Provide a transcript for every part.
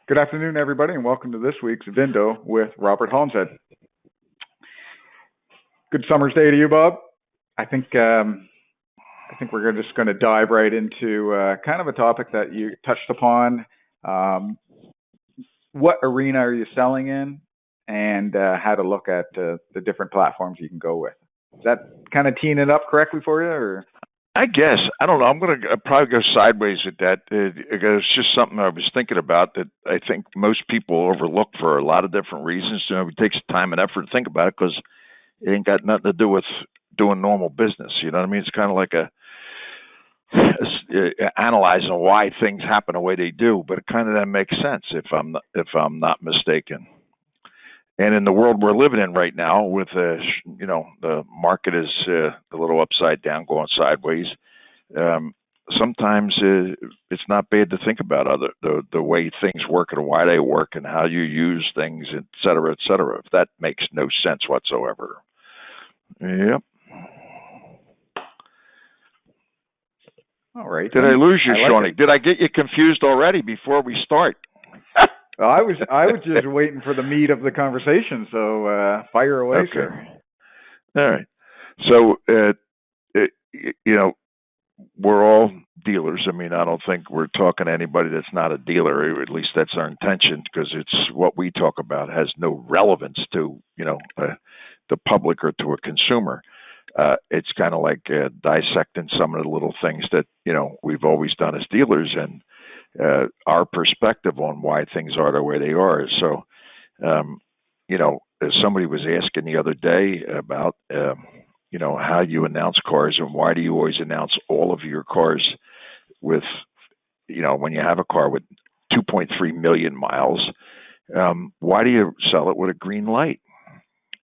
Good afternoon, everybody, and welcome to this week's VIN-dow with Robert Holmeshead. Good summer's day to you, Bob. I think we're just going to dive right into kind of a topic that you touched upon. What arena are you selling in, and how to look at the different platforms you can go with. Is that kind of teeing it up correctly for you, or? I guess. I don't know. I'm going to probably go sideways at that. It's just something I was thinking about that I think most people overlook for a lot of different reasons. It takes time and effort to think about it because it ain't got nothing to do with doing normal business. You know what I mean? It's kind of like analyzing why things happen the way they do, but it kind of then makes sense if I'm not mistaken. And in the world we're living in right now, with the market is a little upside down, going sideways. Sometimes it's not bad to think about the way things work and why they work and how you use things, et cetera, et cetera. If that makes no sense whatsoever. Yep. All right. Did I lose you, Shawnee? Did I get you confused already before we start? Well, I was just waiting for the meat of the conversation, so fire away, okay. Sir. All right. So, we're all dealers. I mean, I don't think we're talking to anybody that's not a dealer. At least that's our intention, because it's what we talk about has no relevance to, the public or to a consumer. It's kind of like dissecting some of the little things that, we've always done as dealers, and our perspective on why things are the way they are. So, as somebody was asking the other day about, how you announce cars and why do you always announce all of your cars with, when you have a car with 2.3 million miles, why do you sell it with a green light?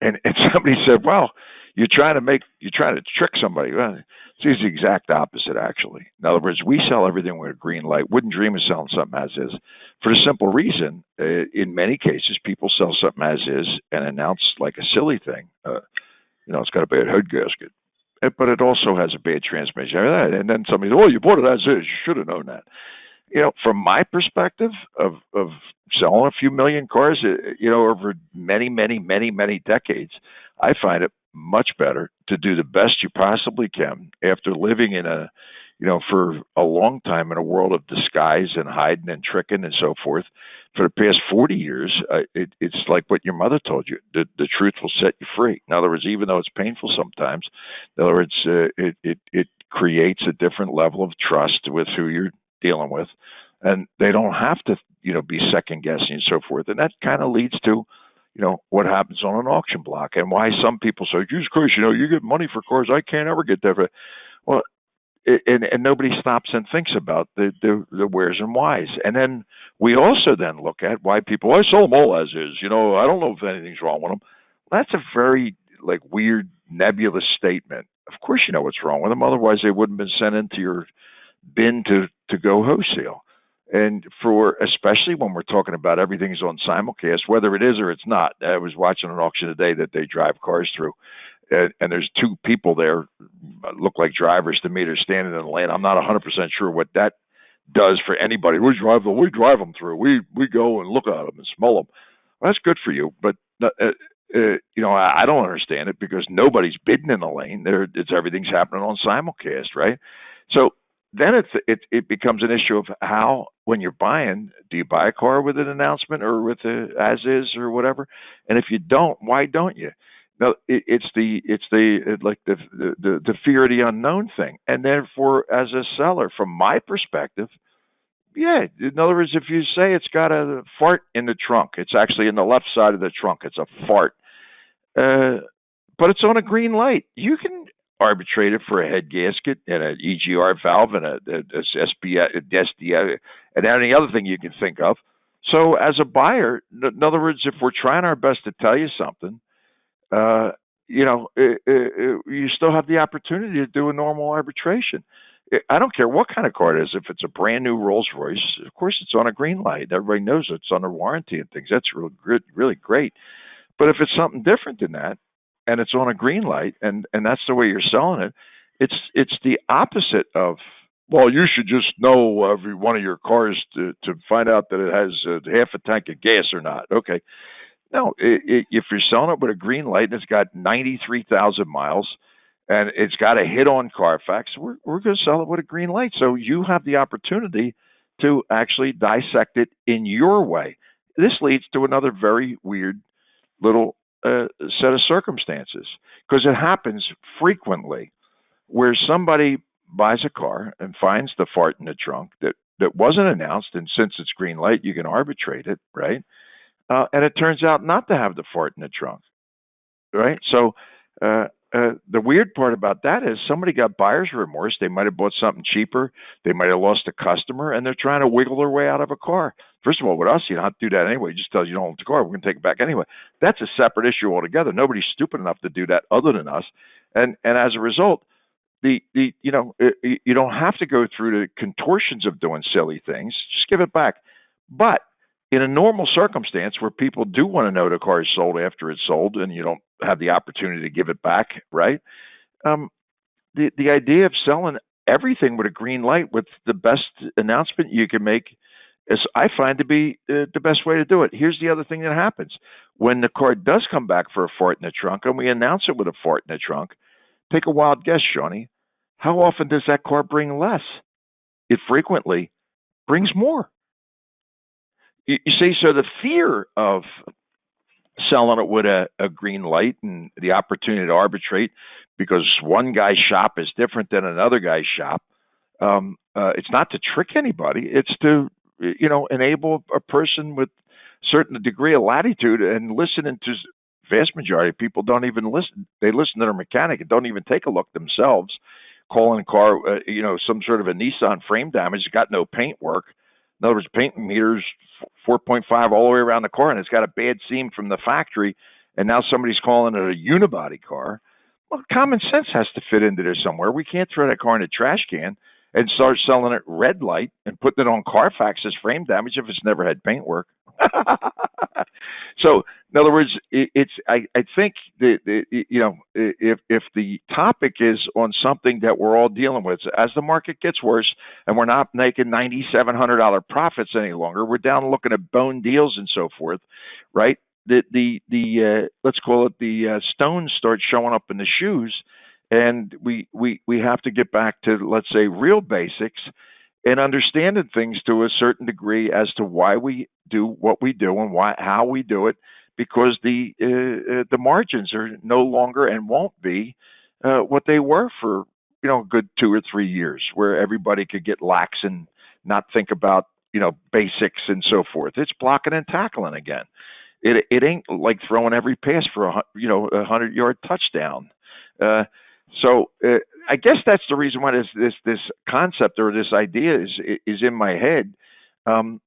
And somebody said, well, you're trying to trick somebody. Well, it's the exact opposite, actually. In other words, we sell everything with a green light. Wouldn't dream of selling something as is, for the simple reason, in many cases, people sell something as is and announce like a silly thing. It's got a bad head gasket, but it also has a bad transmission. And then somebody, you bought it as is. You should have known that. From my perspective of selling a few million cars, over many, many, many, many decades, I find it much better to do the best you possibly can after living in for a long time in a world of disguise and hiding and tricking and so forth. For the past 40 years, it's like what your mother told you. The truth will set you free. In other words, even though it's painful sometimes, in other words, it creates a different level of trust with who you're dealing with, and they don't have to be second guessing and so forth. And that kind of leads to what happens on an auction block, and why some people say, Jesus Christ, you get money for cars I can't ever get that. Well, and nobody stops and thinks about the wheres and whys. And then we also then look at why people, I sell them all as is. I don't know if anything's wrong with them. That's a very weird, nebulous statement. Of course you know what's wrong with them. Otherwise they wouldn't have been sent into your bin to go wholesale. And especially when we're talking about everything's on simulcast, whether it is or it's not. I was watching an auction today that they drive cars through, and there's two people there, look like drivers to me. They're standing in the lane. I'm not 100% sure what that does for anybody. We drive them through. We go and look at them and smell them. Well, that's good for you, but I don't understand it, because nobody's bidding in the lane. Everything's happening on simulcast, right? So then it becomes an issue of how, when you're buying, do you buy a car with an announcement or with a as is or whatever? And if you don't, why don't you? No, it's the fear of the unknown thing. And therefore, as a seller, from my perspective, yeah. In other words, if you say it's got a fart in the trunk, it's actually in the left side of the trunk. It's a fart, but it's on a green light. You can arbitrate it for a head gasket and an EGR valve and a SDA and any other thing you can think of. So as a buyer, in other words, if we're trying our best to tell you something, you still have the opportunity to do a normal arbitration. I don't care what kind of car it is. If it's a brand new Rolls Royce, of course it's on a green light. Everybody knows it's under warranty and things. That's really great. But if it's something different than that, and it's on a green light, and that's the way you're selling it, it's the opposite of well, you should just know every one of your cars to find out that it has half a tank of gas or not. Okay. No, if you're selling it with a green light and it's got 93,000 miles and it's got a hit on Carfax, we're going to sell it with a green light. So you have the opportunity to actually dissect it in your way. This leads to another very weird little set of circumstances because it happens frequently where somebody buys a car and finds the fart in the trunk that wasn't announced, and since it's green light, you can arbitrate it, right? And it turns out not to have the fart in the trunk, right? So the weird part about that is somebody got buyer's remorse. They might have bought something cheaper. They might have lost a customer, and they're trying to wiggle their way out of a car. First of all, with us, you don't have to do that anyway. It just tells you don't own the car. We're going to take it back anyway. That's a separate issue altogether. Nobody's stupid enough to do that other than us. And as a result, you don't have to go through the contortions of doing silly things. Just give it back. But in a normal circumstance where people do want to know the car is sold after it's sold and you don't have the opportunity to give it back, right? The idea of selling everything with a green light with the best announcement you can make is, I find, to be the best way to do it. Here's the other thing that happens. When the car does come back for a fart in the trunk and we announce it with a fart in the trunk, take a wild guess, Shawnee. How often does that car bring less? It frequently brings more. You see, so the fear of selling it with a green light and the opportunity to arbitrate because one guy's shop is different than another guy's shop, it's not to trick anybody. It's to, enable a person with certain degree of latitude and listening to vast majority of people don't even listen. They listen to their mechanic and don't even take a look themselves. Calling a car, some sort of a Nissan frame damage, it's got no paint work. In other words, paint meters 4.5 all the way around the car, and it's got a bad seam from the factory, and now somebody's calling it a unibody car. Well, common sense has to fit into there somewhere. We can't throw that car in a trash can and start selling it red light and putting it on Carfax as frame damage if it's never had paint work. So, in other words, I think if the topic is on something that we're all dealing with, as the market gets worse and we're not making $9,700 profits any longer, we're down looking at bone deals and so forth, right? The let's call it the stones start showing up in the shoes, and we have to get back to, let's say, real basics and understanding things to a certain degree as to why we do what we do and how we do it, because the margins are no longer and won't be what they were for a good 2 or 3 years, where everybody could get lax and not think about basics and so forth. It's blocking and tackling again. It ain't like throwing every pass for a 100-yard touchdown. So I guess that's the reason why this concept or this idea is in my head. I'm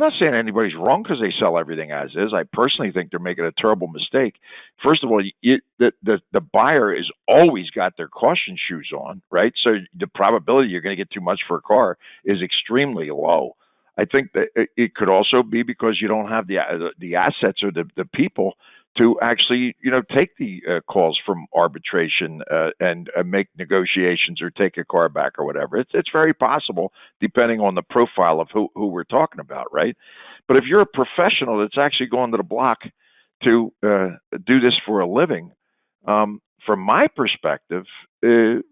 not saying anybody's wrong because they sell everything as is. I personally think they're making a terrible mistake. First of all, the buyer is always got their caution shoes on, right? So the probability you're going to get too much for a car is extremely low. I think that it could also be because you don't have the assets or the people to actually, take the calls from arbitration and make negotiations or take a car back or whatever. It's very possible, depending on the profile of who we're talking about, right? But if you're a professional that's actually going to the block to do this for a living, from my perspective, the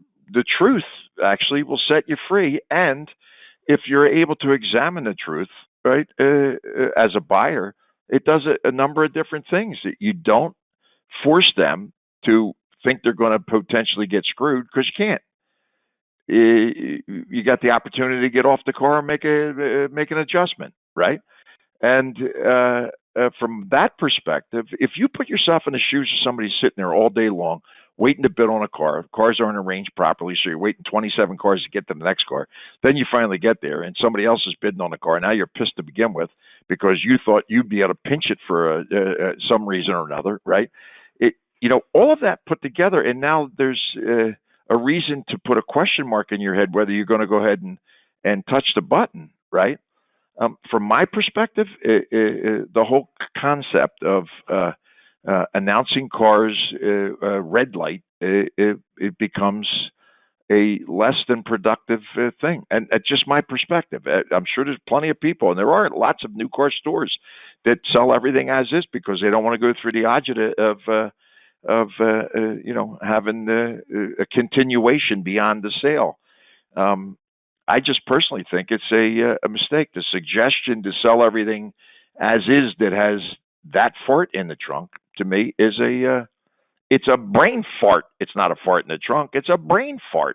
truth actually will set you free. And if you're able to examine the truth, right, as a buyer, it does a number of different things. You don't force them to think they're going to potentially get screwed, because you can't. You got the opportunity to get off the car and make an adjustment, right? And from that perspective, if you put yourself in the shoes of somebody sitting there all day long, waiting to bid on a car, cars aren't arranged properly, so you're waiting 27 cars to get to the next car. Then you finally get there, and somebody else is bidding on the car. Now you're pissed to begin with because you thought you'd be able to pinch it for some reason or another, right? All of that put together, and now there's a reason to put a question mark in your head whether you're going to go ahead and touch the button, right? From my perspective, the whole concept of announcing cars red light, it becomes a less than productive thing. And it's just my perspective. I'm sure there's plenty of people, and there are lots of new car stores that sell everything as is because they don't want to go through the agita of having a continuation beyond the sale. I just personally think it's a mistake. The suggestion to sell everything as is that has that fart in the trunk, to me, is it's a brain fart. It's not a fart in the trunk. It's a brain fart.